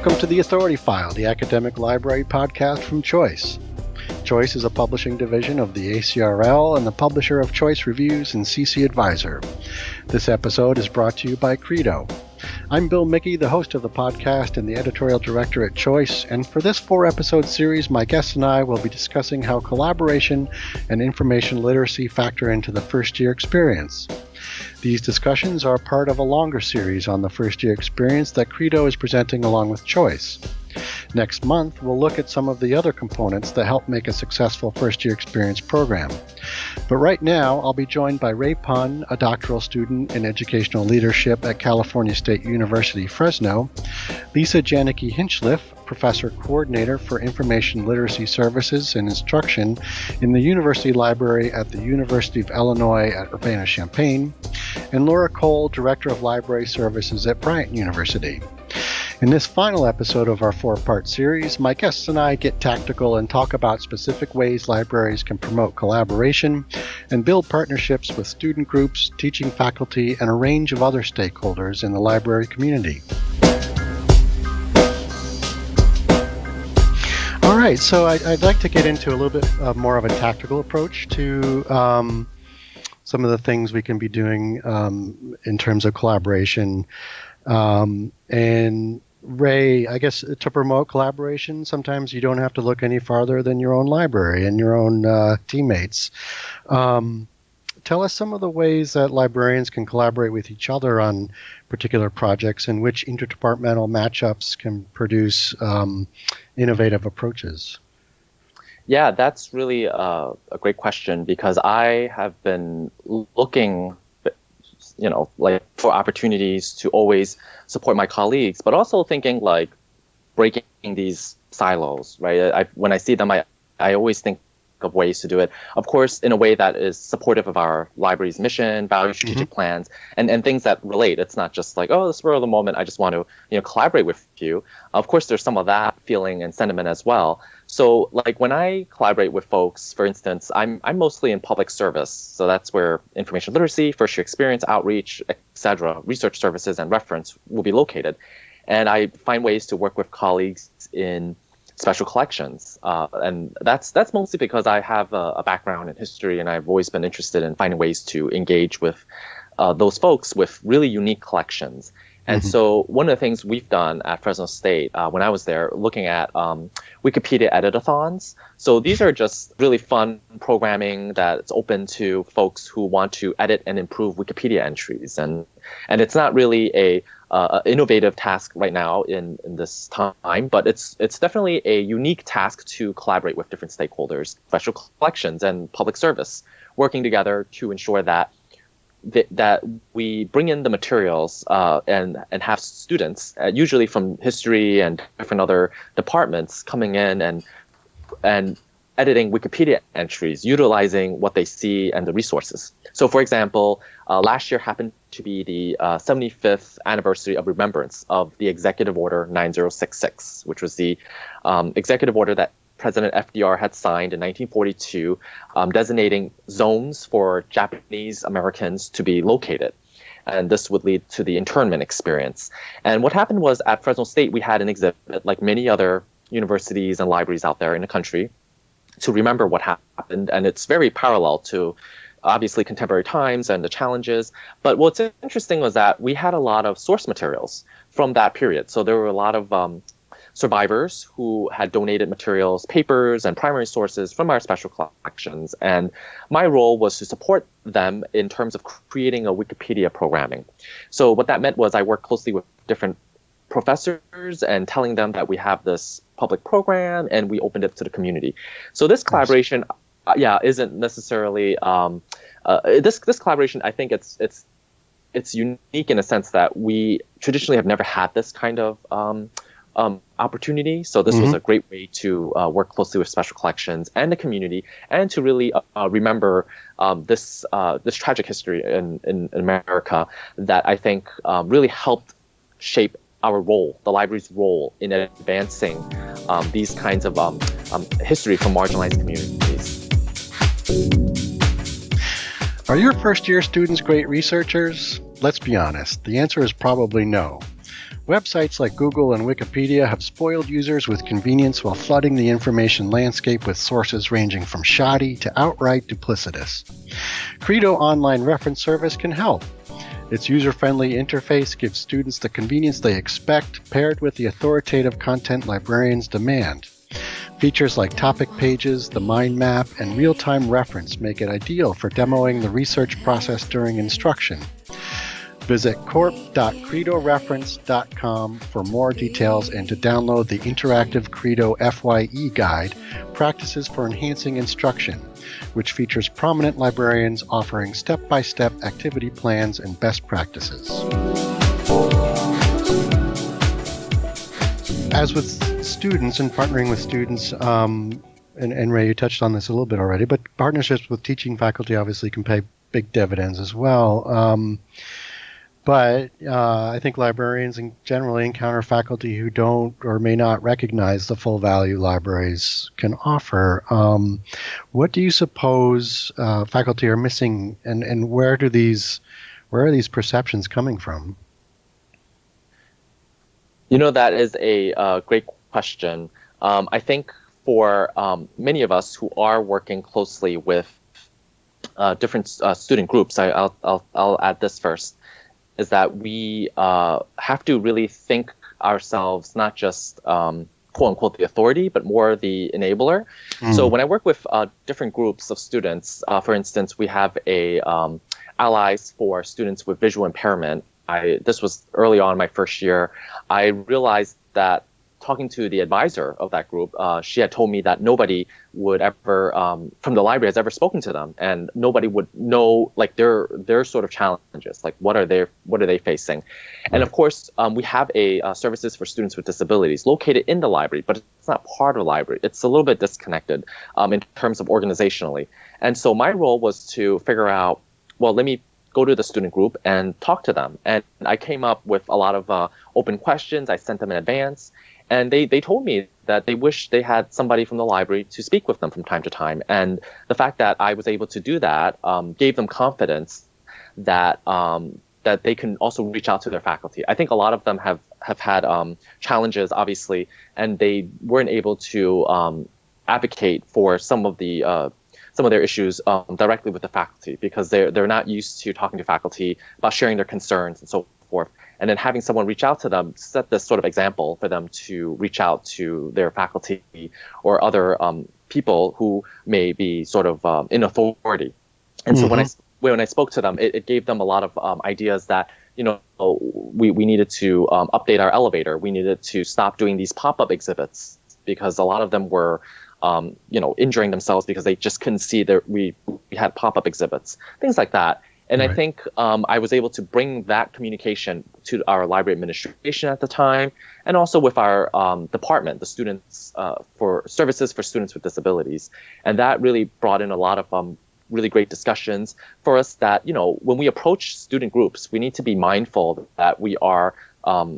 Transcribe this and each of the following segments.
Welcome to the Authority File, the academic library podcast from Choice. Choice is a publishing division of the ACRL and the publisher of Choice Reviews and CC Advisor. This episode is brought to you by Credo. I'm Bill Mickey, the host of the podcast and the editorial director at Choice, and for this 4-episode series, my guests and I will be discussing how collaboration and information literacy factor into the first-year experience. These discussions are part of a longer series on the first-year experience that Credo is presenting along with Choice. Next month, we'll look at some of the other components that help make a successful first-year experience program. But right now, I'll be joined by Ray Pun, a doctoral student in educational leadership at California State University, Fresno, Lisa Janicki Hinchliffe, Professor Coordinator for Information Literacy Services and Instruction in the University Library at the University of Illinois at Urbana-Champaign, and Laura Cole, Director of Library Services at Bryant University. In this final episode of our 4-part series, my guests and I get tactical and talk about specific ways libraries can promote collaboration and build partnerships with student groups, teaching faculty, and a range of other stakeholders in the library community. All right, so I'd like to get into a little bit more of a tactical approach to some of the things we can be doing in terms of collaboration. And Ray, I guess to promote collaboration, sometimes you don't have to look any farther than your own library and your own teammates. Tell us some of the ways that librarians can collaborate with each other on particular projects and which interdepartmental matchups can produce innovative approaches. Yeah, that's really a great question because I have been looking for opportunities to always support my colleagues, but also thinking like breaking these silos, right? When I see them, I always think of ways to do it. Of course, in a way that is supportive of our library's mission, value, strategic plans, and things that relate. It's not just like, oh, the spur of the moment, I just want to, collaborate with you. Of course, there's some of that feeling and sentiment as well. So like when I collaborate with folks, for instance, I'm mostly in public service. So that's where information literacy, first year experience, outreach, etc., research services and reference will be located. And I find ways to work with colleagues in special collections. And that's mostly because I have a background in history and I've always been interested in finding ways to engage with those folks with really unique collections. And so one of the things we've done at Fresno State when I was there, looking at Wikipedia edit-a-thons. So these are just really fun programming that's open to folks who want to edit and improve Wikipedia entries. And it's not really a innovative task right now in this time, but it's definitely a unique task to collaborate with different stakeholders, special collections and public service, working together to ensure that we bring in the materials and have students, usually from history and different other departments, coming in and editing Wikipedia entries, utilizing what they see and the resources. So, for example, last year happened to be the 75th anniversary of remembrance of the Executive Order 9066, which was the executive order that President FDR had signed in 1942, designating zones for Japanese Americans to be located. And this would lead to the internment experience. And what happened was at Fresno State, we had an exhibit, like many other universities and libraries out there in the country, to remember what happened. And it's very parallel to obviously contemporary times and the challenges. But what's interesting was that we had a lot of source materials from that period. So there were a lot of survivors who had donated materials, papers, and primary sources from our special collections. And my role was to support them in terms of creating a Wikipedia programming. So what that meant was I worked closely with different professors and telling them that we have this public program and we opened it to the community. So this collaboration, isn't necessarily this collaboration. I think it's unique in a sense that we traditionally have never had this kind of opportunity. So this was a great way to work closely with special collections and the community, and to really remember this tragic history in America that I think really helped shape our role, the library's role in advancing these kinds of history from marginalized communities. Are your first-year students great researchers? Let's be honest, the answer is probably no. Websites like Google and Wikipedia have spoiled users with convenience while flooding the information landscape with sources ranging from shoddy to outright duplicitous. Credo Online Reference Service can help. Its user-friendly interface gives students the convenience they expect, paired with the authoritative content librarians demand. Features like topic pages, the mind map, and real-time reference make it ideal for demoing the research process during instruction. Visit corp.credoreference.com for more details and to download the interactive Credo FYE guide, Practices for Enhancing Instruction, which features prominent librarians offering step-by-step activity plans and best practices. As with students and partnering with students, and Ray, you touched on this a little bit already, but partnerships with teaching faculty obviously can pay big dividends as well. But I think librarians generally encounter faculty who don't or may not recognize the full value libraries can offer. What do you suppose faculty are missing, and where are these perceptions coming from? That is a great question. I think for many of us who are working closely with different student groups, I'll add this first, is that we have to really think ourselves not just quote unquote the authority, but more the enabler. So when I work with different groups of students, for instance, we have a allies for students with visual impairment. This was early on in my first year. I realized that talking to the advisor of that group, she had told me that nobody would ever, from the library, has ever spoken to them, and nobody would know like their sort of challenges, like what are they facing, and of course we have a services for students with disabilities located in the library, but it's not part of the library. It's a little bit disconnected in terms of organizationally, and so my role was to figure out, well, let me go to the student group and talk to them, and I came up with a lot of open questions. I sent them in advance. And they told me that they wish they had somebody from the library to speak with them from time to time. And the fact that I was able to do that gave them confidence that that they can also reach out to their faculty. I think a lot of them have had challenges, obviously, and they weren't able to advocate for some of their issues directly with the faculty because they're not used to talking to faculty about sharing their concerns and so forth. And then having someone reach out to them set this sort of example for them to reach out to their faculty or other people who may be sort of in authority. And so when I spoke to them, it gave them a lot of ideas that, we needed to update our elevator. We needed to stop doing these pop-up exhibits because a lot of them were injuring themselves because they just couldn't see that we had pop-up exhibits, things like that. And right. I think I was able to bring that communication to our library administration at the time, and also with our department, the students for services for students with disabilities. And that really brought in a lot of really great discussions for us that, when we approach student groups, we need to be mindful that we are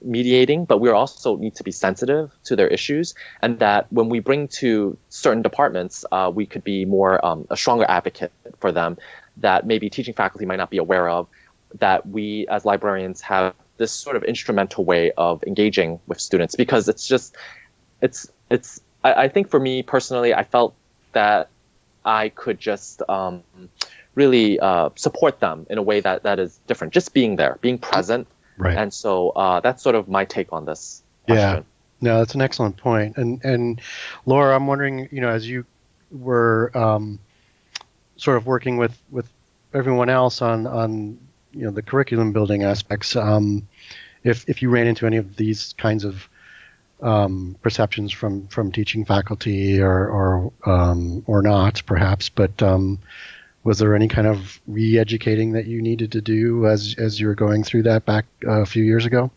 mediating, but we also need to be sensitive to their issues, and that when we bring to certain departments, we could be more a stronger advocate for them that maybe teaching faculty might not be aware of, that we as librarians have this sort of instrumental way of engaging with students, because I think for me personally, I felt that I could just really support them in a way that is different, just being there, being present. Right. And so that's sort of my take on this question. Yeah, no, that's an excellent point. And Laura, I'm wondering, as you were sort of working with everyone else on the curriculum building aspects, if you ran into any of these kinds of perceptions from teaching faculty or not, perhaps, but was there any kind of re-educating that you needed to do as you were going through that back a few years ago?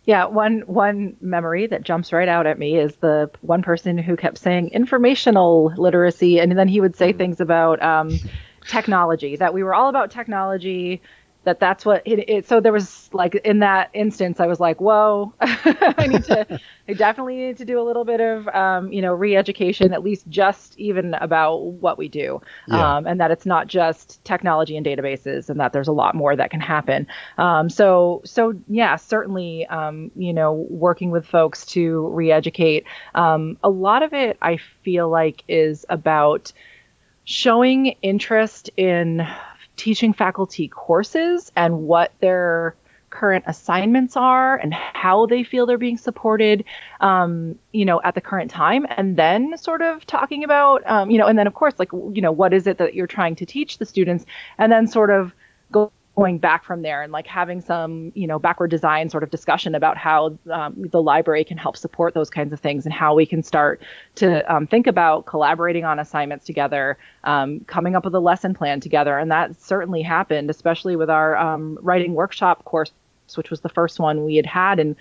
Yeah, one memory that jumps right out at me is the one person who kept saying informational literacy, and then he would say things about technology, that we were all about technology, that's what it. So there was like in that instance, I was like, whoa, I definitely need to do a little bit of, re-education, at least just even about what we do, and that it's not just technology and databases, and that there's a lot more that can happen. So yeah, certainly, working with folks to re-educate. A lot of it, I feel like, is about showing interest in teaching faculty courses and what their current assignments are and how they feel they're being supported, at the current time. And then sort of talking about, and then of course, like, what is it that you're trying to teach the students? And then sort of going back from there and like having some, backward design sort of discussion about how the library can help support those kinds of things and how we can start to think about collaborating on assignments together, coming up with a lesson plan together. And that certainly happened, especially with our writing workshop course, which was the first one we had. And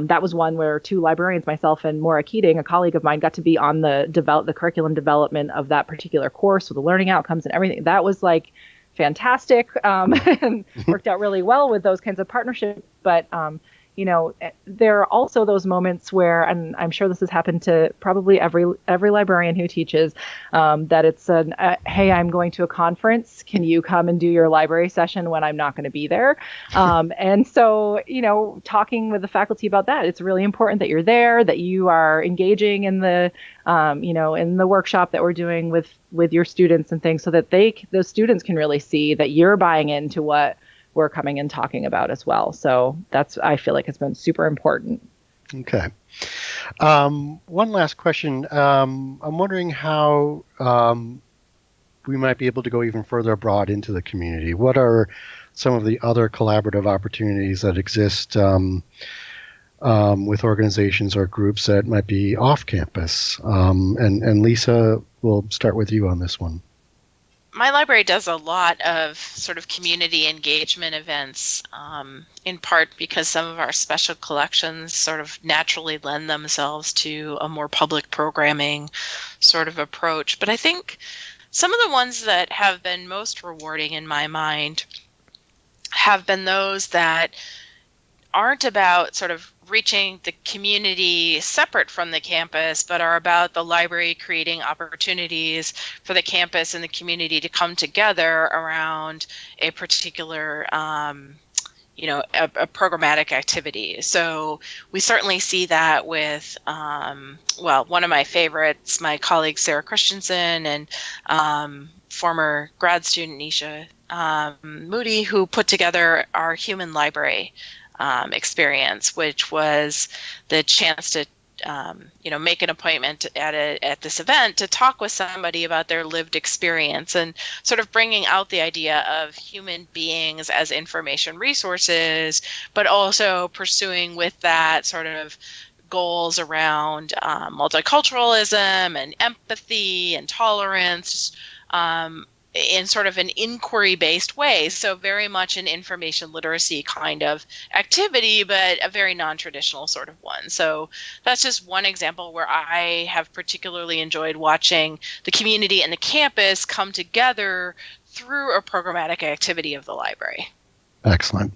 that was one where two librarians, myself and Maura Keating, a colleague of mine, got to be on the curriculum development of that particular course with the learning outcomes and everything. That was like fantastic, and worked out really well with those kinds of partnerships. But there are also those moments where, and I'm sure this has happened to probably every librarian who teaches, that it's hey, I'm going to a conference. Can you come and do your library session when I'm not going to be there? And so, talking with the faculty about that, it's really important that you're there, that you are engaging in the, in the workshop that we're doing with your students and things, so that those students can really see that you're buying into what we're coming and talking about as well. So I feel like it's been super important. Okay. One last question. I'm wondering how we might be able to go even further abroad into the community. What are some of the other collaborative opportunities that exist with organizations or groups that might be off campus? And Lisa, we'll start with you on this one. My library does a lot of sort of community engagement events, in part because some of our special collections sort of naturally lend themselves to a more public programming sort of approach. But I think some of the ones that have been most rewarding in my mind have been those that aren't about sort of reaching the community separate from the campus, but are about the library creating opportunities for the campus and the community to come together around a particular a programmatic activity. So we certainly see that with, one of my favorites, my colleague Sarah Christensen, and former grad student Nisha Moody, who put together our Human Library experience, which was the chance to make an appointment at this event to talk with somebody about their lived experience, and sort of bringing out the idea of human beings as information resources, but also pursuing with that sort of goals around multiculturalism and empathy and tolerance, in sort of an inquiry-based way. So very much an information literacy kind of activity, but a very non-traditional sort of one. So that's just one example where I have particularly enjoyed watching the community and the campus come together through a programmatic activity of the library. Excellent.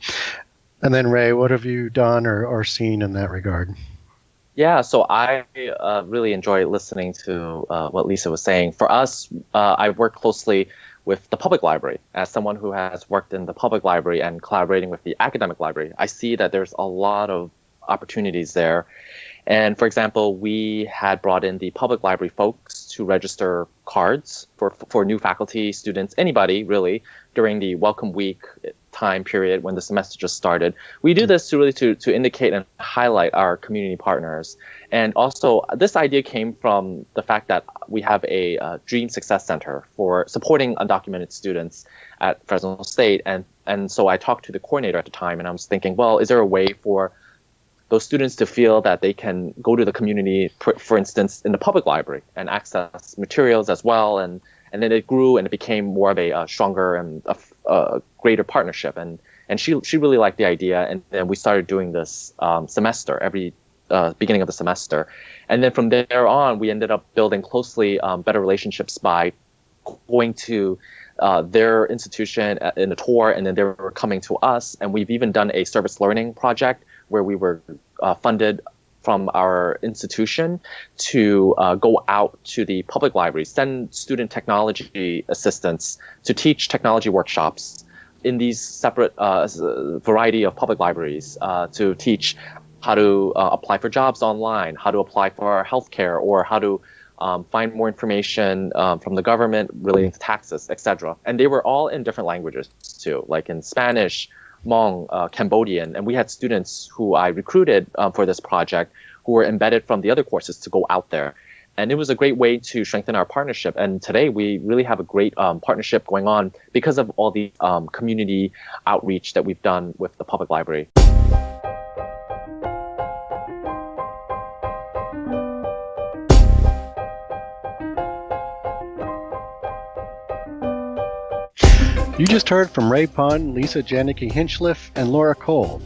And then Ray, what have you done or seen in that regard? Yeah, so I really enjoy listening to what Lisa was saying. For us, I work closely with the public library. As someone who has worked in the public library and collaborating with the academic library, I see that there's a lot of opportunities there. And for example, we had brought in the public library folks to register cards for new faculty, students, anybody really, during the Welcome Week time period when the semester just started. We do this to indicate and highlight our community partners. And also, this idea came from the fact that we have a Dream Success Center for supporting undocumented students at Fresno State. And so I talked to the coordinator at the time, and I was thinking, well, is there a way for those students to feel that they can go to the community, for instance, in the public library and access materials as well? And then it grew and it became more of a stronger and a greater partnership. And she really liked the idea. And then we started doing this semester, every beginning of the semester. And then from there on, we ended up building closely better relationships by going to their institution in a tour, and then they were coming to us. And we've even done a service learning project where we were funded from our institution to go out to the public libraries, send student technology assistants to teach technology workshops in these separate variety of public libraries to teach how to apply for jobs online, how to apply for healthcare, or how to find more information from the government relating to taxes, etc. And they were all in different languages too, like in Spanish, Hmong, Cambodian. And we had students who I recruited for this project who were embedded from the other courses to go out there. And it was a great way to strengthen our partnership. And today we really have a great partnership going on because of all the community outreach that we've done with the public library. You just heard from Ray Pun, Lisa Janicki Hinchliffe, and Laura Cole.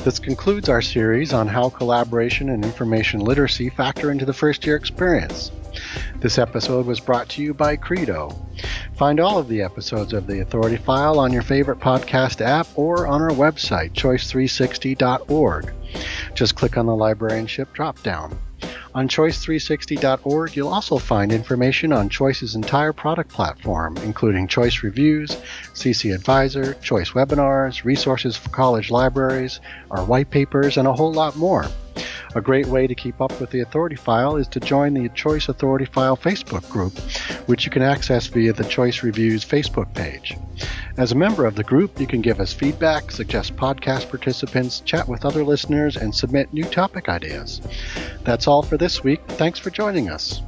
This concludes our series on how collaboration and information literacy factor into the first-year experience. This episode was brought to you by Credo. Find all of the episodes of The Authority File on your favorite podcast app or on our website, choice360.org. Just click on the librarianship drop-down. On choice360.org, you'll also find information on Choice's entire product platform, including Choice Reviews, CC Advisor, Choice Webinars, resources for college libraries, our white papers, and a whole lot more. A great way to keep up with the Authority File is to join the Choice Authority File Facebook group, which you can access via the Choice Reviews Facebook page. As a member of the group, you can give us feedback, suggest podcast participants, chat with other listeners, and submit new topic ideas. That's all for this week. Thanks for joining us.